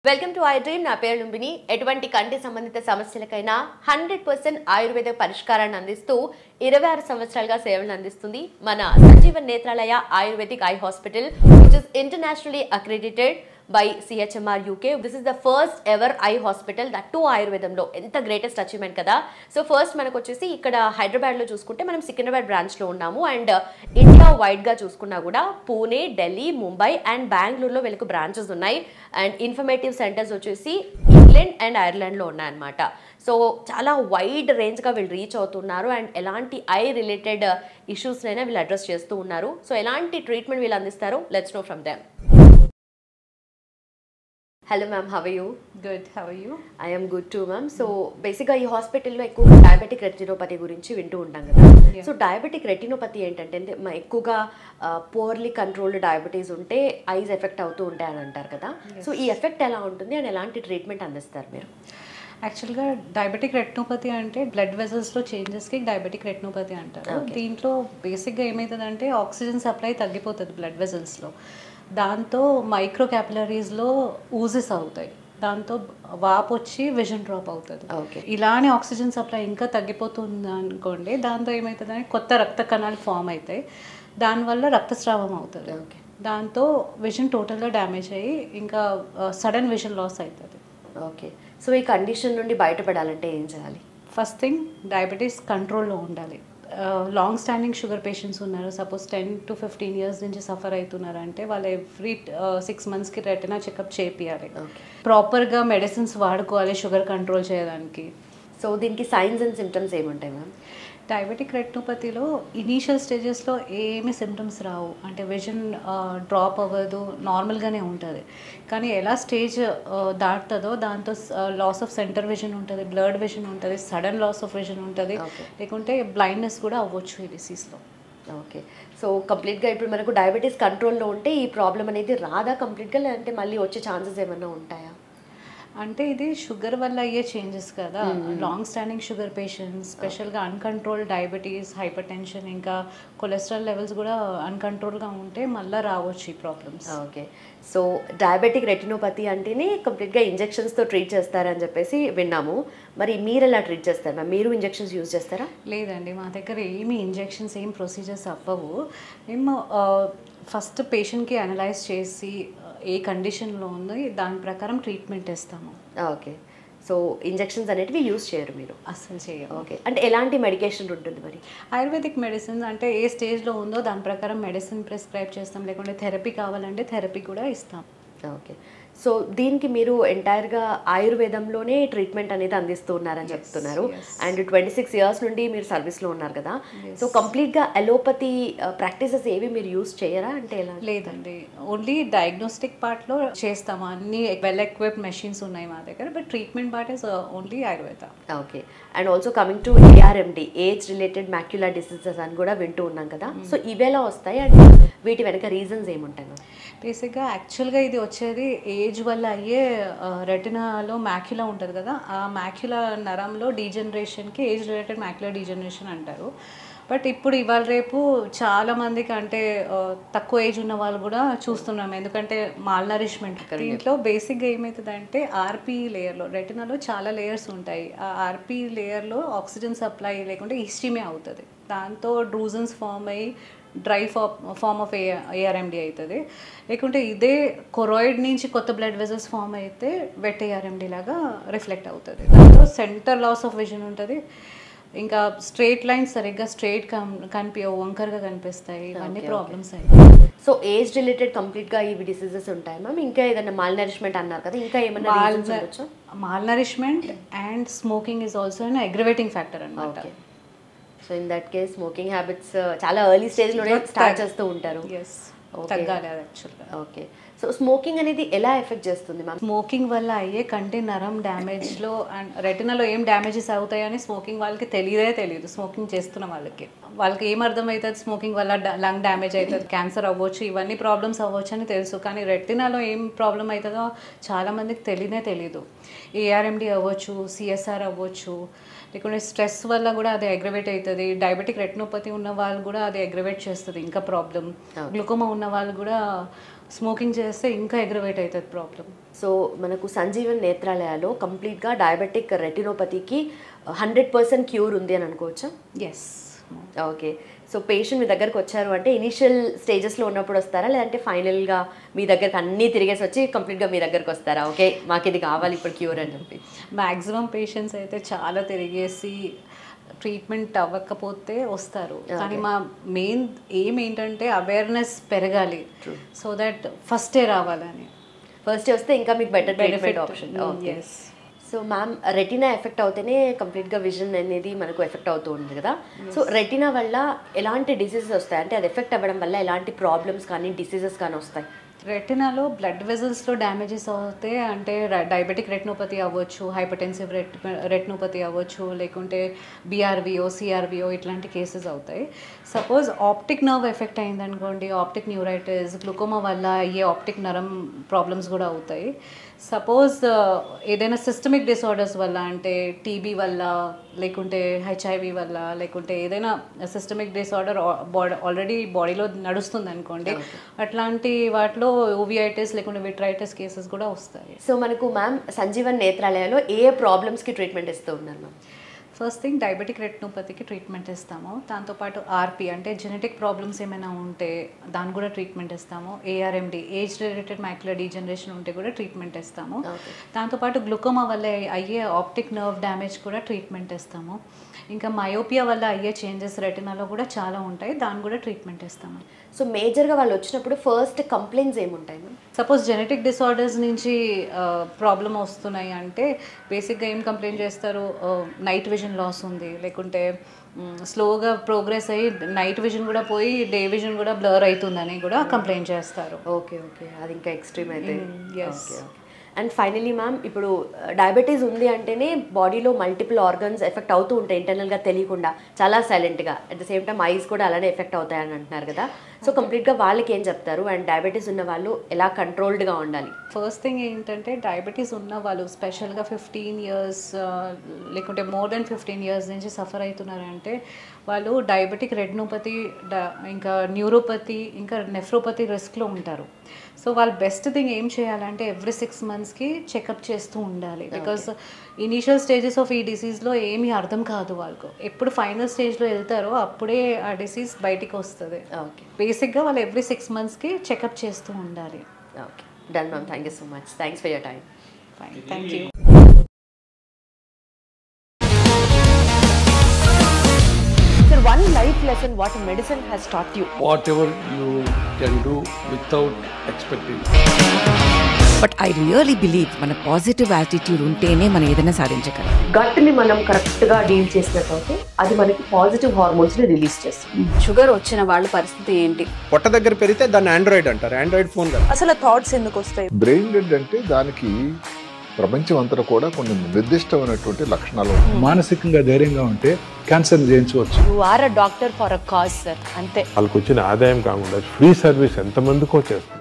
Welcome to I dream. నా పేరు లుంబిని. ఎటువంటి కంటి సంబంధిత సమస్యలకైనా 100% ఆయుర్వేద పరిష్కారాన్ని అందిస్తూ 26 సంవత్సరాలుగా సేవలను అందిస్తుంది మన Sanjeevan Netralaya Ayurvedic eye hospital, which is internationally accredited by CHMR UK. This is the first ever eye hospital, that too ఆయుర్వేదంలో. ఎంత గ్రేటెస్ట్ అచీవ్మెంట్ కదా. సో ఫస్ట్ మనకు వచ్చేసి ఇక్కడ హైదరాబాద్లో చూసుకుంటే మనం సికింద్రాబాద్ బ్రాంచ్లో ఉన్నాము. అండ్ ఇండియా వైడ్గా చూసుకున్నా కూడా పూణే, ఢిల్లీ, ముంబై అండ్ బెంగళూరులో వీళ్ళకు బ్రాంచెస్ ఉన్నాయి. అండ్ ఇన్ఫర్మేటివ్ సెంటర్స్ వచ్చేసి ఇంగ్లాండ్ అండ్ ఐర్లాండ్లో ఉన్నాయన్నమాట. సో చాలా వైడ్ రేంజ్గా వీళ్ళు రీచ్ అవుతున్నారు. అండ్ ఎలాంటి ఐ రిలేటెడ్ ఇష్యూస్నైనా వీళ్ళు అడ్రస్ చేస్తూ ఉన్నారు. సో ఎలాంటి ట్రీట్మెంట్ వీళ్ళు అందిస్తారు, let's know from them. Hello ma'am, how are you? Good, how are you? I am good too ma'am. So బేసిక్గా ఈ హాస్పిటల్లో ఎక్కువగా డయాబెటిక్ రెటినోపతి గురించి వింటూ ఉంటాం కదా. సో డయాబెటిక్ రెటినోపతి ఏంటంటే ఎక్కువగా పోర్లీ కంట్రోల్డ్ డయాబెటీస్ ఉంటే ఐస్ ఎఫెక్ట్ అవుతూ ఉంటాయి అని అంటారు కదా. సో ఈ ఎఫెక్ట్ ఎలా ఉంటుంది అండ్ ఎలాంటి ట్రీట్మెంట్ అందిస్తారు మీరు? యాక్చువల్గా డయాబెటిక్ రెటినోపతి అంటే బ్లడ్ వెజల్స్లో చేంజెస్కి డయాబెటిక్ రెటినోపతి అంటారు. దీంట్లో బేసిక్గా ఏమవుతుందంటే ఆక్సిజన్ సప్లై తగ్గిపోతుంది బ్లడ్ వెజల్స్లో. దాంతో మైక్రో క్యాపిలరీస్లో ఊజెస్ అవుతాయి. దాంతో వాపు వచ్చి విజన్ డ్రాప్ అవుతుంది. ఇలానే ఆక్సిజన్ సప్లై ఇంకా తగ్గిపోతుంది అనుకోండి, దాంతో ఏమవుతుందంటే కొత్త రక్త కణాలు ఫామ్ అవుతాయి. దానివల్ల రక్తస్రావం అవుతుంది. దాంతో విజన్ టోటల్గా డ్యామేజ్ అయ్యి ఇంకా సడన్ విజన్ లాస్ అవుతుంది. ఓకే, సో ఈ కండిషన్ నుండి బయటపడాలంటే ఏం చేయాలి? ఫస్ట్ థింగ్, డయాబెటీస్ కంట్రోల్లో ఉండాలి. లాంగ్ స్టాండింగ్ షుగర్ పేషెంట్స్ ఉన్నారు, సపోజ్ 10 to 15 years నుంచి సఫర్ అవుతున్నారు అంటే వాళ్ళు ఎవ్రీ 6 monthsకి రెటినా చెకప్ చేపియాలి. ప్రాపర్గా మెడిసిన్స్ వాడుకోవాలి షుగర్ కంట్రోల్ చేయడానికి. సో దీనికి సైన్స్ అండ్ సిమ్టమ్స్ ఏముంటాయి మ్యామ్? డయాబెటిక్ రెటినోపతిలో ఇనీషియల్ స్టేజెస్లో ఏమీ సిమ్టమ్స్ రావు, అంటే విజన్ డ్రాప్ అవ్వదు, నార్మల్గానే ఉంటుంది. కానీ ఎలా స్టేజ్ దాటుతుందో దాంతో లాస్ ఆఫ్ సెంటర్ విజన్ ఉంటుంది, బ్లర్డ్ విజన్ ఉంటుంది, సడన్ లాస్ ఆఫ్ విజన్ ఉంటుంది, లేకుంటే బ్లైండ్నెస్ కూడా అవ్వచ్చు ఈ డిసీజ్లో. ఓకే, సో కంప్లీట్గా ఇప్పుడు మనకు డయాబెటీస్ కంట్రోల్లో ఉంటే ఈ ప్రాబ్లం అనేది రాదా కంప్లీట్గా, లేదంటే మళ్ళీ వచ్చే ఛాన్సెస్ ఏమైనా ఉంటాయా? అంటే ఇది షుగర్ వల్ల అయ్యే చేంజెస్ కదా. లాంగ్ స్టాండింగ్ షుగర్ పేషెంట్స్, స్పెషల్గా అన్కంట్రోల్ డయాబెటీస్, హైపర్ టెన్షన్, ఇంకా కొలెస్ట్రాల్ లెవెల్స్ కూడా అన్కంట్రోల్గా ఉంటే మళ్ళీ రావచ్చు ఈ problems. Okay, so diabetic retinopathy అంటేనే కంప్లీట్గా ఇంజెక్షన్స్తో ట్రీట్ చేస్తారని చెప్పేసి విన్నాము. మరి మీరు ఎలా ట్రీట్ చేస్తారు మ్యామ్? మీరు ఇంజెక్షన్స్ యూజ్ చేస్తారా? లేదండి, మా దగ్గర ఏమీ ఇంజెక్షన్స్ ఏం ప్రొసీజర్స్ అవ్వవు. మేము ఫస్ట్ పేషెంట్కి అనలైజ్ చేసి ఏ కండిషన్లో ఉంది దాని ప్రకారం ట్రీట్మెంట్ ఇస్తాము. ఓకే, సో ఇంజెక్షన్స్ అనేటివి యూజ్ చేయరు మీరు? అస్సలు చేయరు. ఓకే, అంటే ఎలాంటి మెడికేషన్ ఉంటుంది మరి? ఆయుర్వేదిక్ మెడిసిన్స్ అంటే ఏ స్టేజ్లో ఉందో దాని ప్రకారం మెడిసిన్ ప్రిస్క్రైబ్ చేస్తాం, లేకుంటే థెరపీ కావాలంటే థెరపీ కూడా ఇస్తాం. ఓకే, సో దీనికి మీరు ఎంటైర్గా ఆయుర్వేదంలోనే ట్రీట్మెంట్ అనేది అందిస్తూ ఉన్నారని చెప్తున్నారు. అండ్ 26 years నుండి మీరు సర్వీస్లో ఉన్నారు కదా. సో కంప్లీట్గా అలోపతి ప్రాక్టీసెస్ ఏవి మీరు యూజ్ చేయరా అంటే ఎలా? లేదండి, ఓన్లీ డయాగ్నోస్టిక్ పార్ట్లో చేస్తాము. అన్ని వెల్ ఎక్విప్డ్ మెషిన్స్ ఉన్నాయి మా దగ్గర, but treatment part is only Ayurveda. Okay, and also coming to ARMD, age related macular diseases అని కూడా వింటూ ఉన్నాం కదా. సో ఇవేలా వస్తాయి అండ్ వీటి వెనక రీజన్స్ ఏముంటాయి? బేసిక్గా యాక్చువల్గా ఇది వచ్చేది ఏజ్ వల్ల అయ్యే రెటినాలో మ్యాక్యులా ఉంటుంది కదా, ఆ మ్యాక్యులా నరంలో డీజనరేషన్కి ఏజ్ రిలేటెడ్ మ్యాక్యులర్ డీజనరేషన్ అంటారు. బట్ ఇప్పుడు ఇవాళ రేపు చాలామందికి అంటే తక్కువ ఏజ్ ఉన్న వాళ్ళు కూడా చూస్తున్నాం, ఎందుకంటే మాల్ నరిష్మెంట్. దీంట్లో బేసిక్గా ఏమవుతుందంటే ఆర్పీ లేయర్లో, రెటినాలో చాలా లేయర్స్ ఉంటాయి. ఆ ఆర్పీ లేయర్లో ఆక్సిజన్ సప్లై లేకుంటే హిస్టీమే అవుతుంది. దాంతో డ్రూజన్స్ ఫామ్ అయ్యి డ్రై ఫామ్ ఆఫ్ ARMD అవుతుంది. లేకుంటే ఇదే కొరాయిడ్ నుంచి కొత్త బ్లడ్ వెజల్స్ ఫామ్ అయితే వెట్ ARMD లాగా రిఫ్లెక్ట్ అవుతుంది. దాంతో సెంటర్ లాస్ ఆఫ్ విజన్ ఉంటుంది. ఇంకా స్ట్రైట్ లైన్స్ సరిగ్గా స్ట్రైట్ కనిపించవు, వంకరగా కనిపిస్తాయి. ఇవన్నీ ప్రాబ్లమ్స్ అయ్యాయి. సో ఏజ్ రిలేటెడ్ కంప్లీట్గా ఇవి డిసీజెస్ ఉంటాయి మ్యామ్. ఇంకా ఏదైనా మాల్ నరిష్మెంట్ అన్నారు కదా, ఇంకా ఏమైనా malnourishment and smoking is also an aggravating factor అన్నమాట. So in that case smoking habits చాలా ఎర్లీ స్టేజ్లోనే స్టార్ట్ చేస్తూ ఉంటారు. తగ్గాలి అది యాక్చువల్గా. ఓకే, సో స్మోకింగ్ అనేది ఎలా ఎఫెక్ట్ చేస్తుంది మ్యామ్? స్మోకింగ్ వల్ల అయ్యే కంటి నరం డ్యామేజ్లో అండ్ రెటినాలో ఏం డ్యామేజెస్ అవుతాయని స్మోకింగ్ వాళ్ళకి తెలియదు. స్మోకింగ్ చేస్తున్న వాళ్ళకి ఏం అర్థమవుతుంది, స్మోకింగ్ వల్ల లంగ్ డ్యామేజ్ అవుతుంది, క్యాన్సర్ అవ్వచ్చు, ఇవన్నీ ప్రాబ్లమ్స్ అవ్వచ్చు అని తెలుసు. కానీ రెటినాలో ఏం ప్రాబ్లం అవుతుందో చాలామందికి తెలియదు. ARMD అవ్వచ్చు, CSR అవ్వచ్చు, లేకుంటే స్ట్రెస్ వల్ల కూడా అది అగ్రవేట్ అవుతుంది. డయాబెటిక్ రెటినోపతి ఉన్న వాళ్ళు కూడా అది అగ్రవేట్ చేస్తుంది ఇంకా ప్రాబ్లం. గ్లూకోమా ఉన్న వాళ్ళు కూడా స్మోకింగ్ చేస్తే ఇంకా అగ్రవేట్ అవుతుంది ప్రాబ్లం. సో మనకు సంజీవన్ నేత్రాలయాలో కంప్లీట్గా డయాబెటిక్ రెటినోపతికి 100% క్యూర్ ఉంది అని అనుకోవచ్చా? ఎస్. ఓకే. సో పేషెంట్ మీ దగ్గరకు వచ్చారు అంటే ఇనిషియల్ స్టేజెస్లో ఉన్నప్పుడు వస్తారా, లేదంటే ఫైనల్గా మీ దగ్గరకు అన్నీ తిరిగేసి వచ్చి కంప్లీట్గా మీ దగ్గరకు వస్తారా? ఓకే మాకు ఇది కావాలి ఇప్పుడు క్యూర్ అని చెప్పి. మ్యాక్సిమం పేషెంట్స్ అయితే చాలా తిరిగేసి ట్రీట్మెంట్ అవ్వకపోతే వస్తారు. కానీ మా మెయిన్ ఎయిమ్ ఏంటంటే అవేర్నెస్ పెరగాలి, సో దట్ ఫస్టే రావాలని. ఫస్ట్ వస్తే ఇంకా మీకు better treatment option. Okay. So ma'am, retina effect అవుతేనే కంప్లీట్గా విజన్ అనేది మనకు ఎఫెక్ట్ అవుతూ ఉంది కదా. సో రెటినా వల్ల ఎలాంటి డిసీజెస్ వస్తాయి, అంటే అది ఎఫెక్ట్ అవ్వడం వల్ల ఎలాంటి ప్రాబ్లమ్స్ కానీ డిసీజెస్ కానీ వస్తాయి? రెటినాలో బ్లడ్ వెజల్స్లో డ్యామేజెస్ అవుతే, అంటే డయాబెటిక్ రెటినోపతి అవ్వచ్చు, హైపర్టెన్సివ్ రెటినోపతి అవ్వచ్చు, లేకుంటే బీఆర్విఓ, సిఆర్విఓ ఇట్లాంటి కేసెస్ అవుతాయి. సపోజ్ ఆప్టిక్ నర్వ్ ఎఫెక్ట్ అయిందనుకోండి, ఆప్టిక్ న్యూరైటిస్, గ్లూకోమా వల్ల అయ్యే ఆప్టిక్ నరం ప్రాబ్లమ్స్ కూడా అవుతాయి. సపోజ్ ఏదైనా సిస్టమిక్ డిసార్డర్స్ వల్ల, అంటే టీబీ వల్ల, లేకుంటే హెచ్ఐవి వల్ల, లేకుంటే ఏదైనా సిస్టమిక్ డిసార్డర్ ఆల్రెడీ బాడీలో నడుస్తుంది అనుకోండి, అట్లాంటి వాటిలో ఓవిఐటిస్ లేకుంటే విట్రైటిస్ కేసెస్ కూడా వస్తాయి. సో మనకు మ్యామ్ సంజీవన్ నేత్రాలయాలో ఏ ప్రాబ్లమ్స్కి ట్రీట్మెంట్ ఇస్తూ ఉన్నారు మ్యామ్? ఫస్ట్ థింగ్ డయాబెటిక్ రెటినోపతికి ట్రీట్మెంట్ ఇస్తాము. దాంతోపాటు ఆర్పి అంటే జెనెటిక్ ప్రాబ్లమ్స్ ఏమైనా ఉంటే దాని కూడా ట్రీట్మెంట్ ఇస్తాము. ARMD age related macular degeneration ఉంటే కూడా ట్రీట్మెంట్ ఇస్తాము. దాంతోపాటు గ్లూకోమా వల్ల అయ్యే ఆప్టిక్ నర్వ్ డ్యామేజ్ కూడా ట్రీట్మెంట్ ఇస్తాము. ఇంకా మయోపియా వల్ల అయ్యే చేంజెస్ రెటినాలో కూడా చాలా ఉంటాయి, దాన్ని కూడా ట్రీట్మెంట్ ఇస్తాము. సో మేజర్గా వాళ్ళు వచ్చినప్పుడు ఫస్ట్ కంప్లైంట్స్ ఏముంటాయి మ్యామ్? సపోజ్ జెనెటిక్ డిసార్డర్స్ నుంచి ప్రాబ్లం వస్తున్నాయి అంటే బేసిక్గా ఏం కంప్లైంట్ చేస్తారు, నైట్ విజన్ లాస్ ఉంది, లేకుంటే స్లోగా ప్రోగ్రెస్ అయ్యి నైట్ విజన్ కూడా పోయి డే విజన్ కూడా బ్లర్ అవుతుందని కూడా కంప్లైంట్ చేస్తారు. ఓకే ఓకే, అది ఇంకా ఎక్స్ట్రీమ్ అయితే. అండ్ ఫైనలీ మ్యామ్, ఇప్పుడు డయాబెటీస్ ఉంది అంటేనే బాడీలో మల్టిపుల్ ఆర్గన్స్ ఎఫెక్ట్ అవుతూ ఉంటాయి ఇంటర్నల్గా తెలియకుండా, చాలా సైలెంట్గా. At the same time ice కూడా అలానే ఎఫెక్ట్ అవుతాయని అంటున్నారు కదా. సో కంప్లీట్గా వాళ్ళకి ఏం చెప్తారు, అండ్ డయాబెటీస్ ఉన్న వాళ్ళు ఎలా కంట్రోల్డ్గా ఉండాలి? ఫస్ట్ థింగ్ ఏంటంటే డయాబెటీస్ ఉన్న వాళ్ళు స్పెషల్గా 15 years లేకుంటే మోర్ దెన్ 15 years నుంచి సఫర్ అవుతున్నారంటే వాళ్ళు డయాబెటిక్ రెటినోపతి, ఇంకా న్యూరోపతి, ఇంకా నెఫ్రోపతి రిస్క్లో ఉంటారు. సో వాళ్ళు బెస్ట్ థింగ్ ఏం చేయాలంటే ఎవ్రీ 6 monthsకి చెకప్ చేస్తూ ఉండాలి. బికాస్ ఇనీషియల్ స్టేజెస్ ఆఫ్ ఈ డిసీజ్లో ఏమీ అర్థం కాదు వాళ్ళకు. ఎప్పుడు ఫైనల్ స్టేజ్లో వెళ్తారో అప్పుడే ఆ డిసీజ్ బయటికి వస్తుంది. ఓకే, బేసిక్గా వాళ్ళు ఎవ్రీ 6 monthsకి చెకప్ చేస్తూ ఉండాలి. Okay, done ma'am. Thank you so much. Thanks for your time. Fine, thank you. Sir, one life lesson what medicine has taught you. Whatever you can do without expecting. But I really believe మన positive attitude ఉంటేనే మనం ఏదైనా సాధించగలం. గట్ని మనం కరెక్ట్గా deal చేసినట్లయితే అది మనకి పాజిటివ్ హార్మోన్స్ని రిలీజ్ చేస్తుంది. షుగర్ వచ్చిన వాళ్ళ పరిస్థితి ఏంటి? పొట్ట దగ్గర పెరిగితే దాన్ని ఆండ్రాయిడ్ అంటారు, ఆండ్రాయిడ్ ఫోన్ కదా. అసలు థాట్స్ ఎందుకు వస్తాయి? బ్రెయిన్ డెడ్ అంటే దానికి ప్రపంచం అంతా కూడా కొన్ని నిర్దిష్టమైనటువంటి లక్షణాలు. మానసికంగా ధైర్యంగా ఉంటే క్యాన్సర్ జయించవచ్చు. You are a doctor for a cause sir, అంతే. వాళ్ళకి వచ్చిన ఆదాయం కాకుండా ఫ్రీ సర్వీస్ ఎంతమందికో చేస్తారు.